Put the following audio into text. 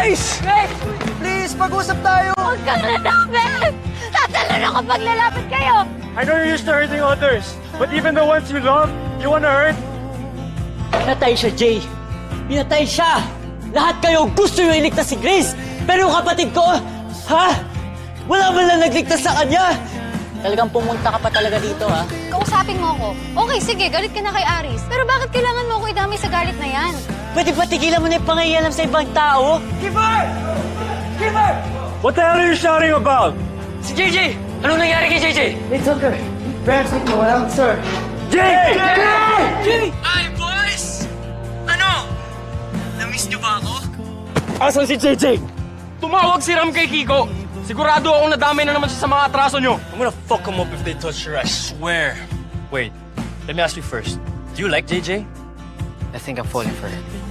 Grace! Grace! Please, pag-usap tayo! Huwag kang lalapit! Tatalon ako pag lalapit kayo! I know you're used to hurting others, but even the ones you love, you wanna hurt? Pinatay siya, Jay. Pinatay siya. Lahat kayo gusto nyo iligtas si Grace. Pero yung kapatid ko, ha? Wala man lang nagligtas sa kanya. Talagang pumunta ka pa talaga dito, ha? Kausapin mo ako. Okay, sige, galit ka na kay Aris. Pero bakit kailangan mo ako idamay sa galit na yan? Pwede ba tigilan mo na yung pangayalam sa ibang tao? Giver! Giver! What the hell are you shouting about? Si JJ! Anong nangyari kay JJ? It's okay. Parents, wala, sir. Jay! Jay! Ay, boys! Ano? Na-miss niyo ba ako? Asan si JJ? Tumawag si Ram kay Kiko. Sigurado akong nadamay na naman siya sa mga atraso nyo. I'm gonna fuck them up if they touch her, I swear. Wait, let me ask you first. Do you like JJ? I think I'm falling for her.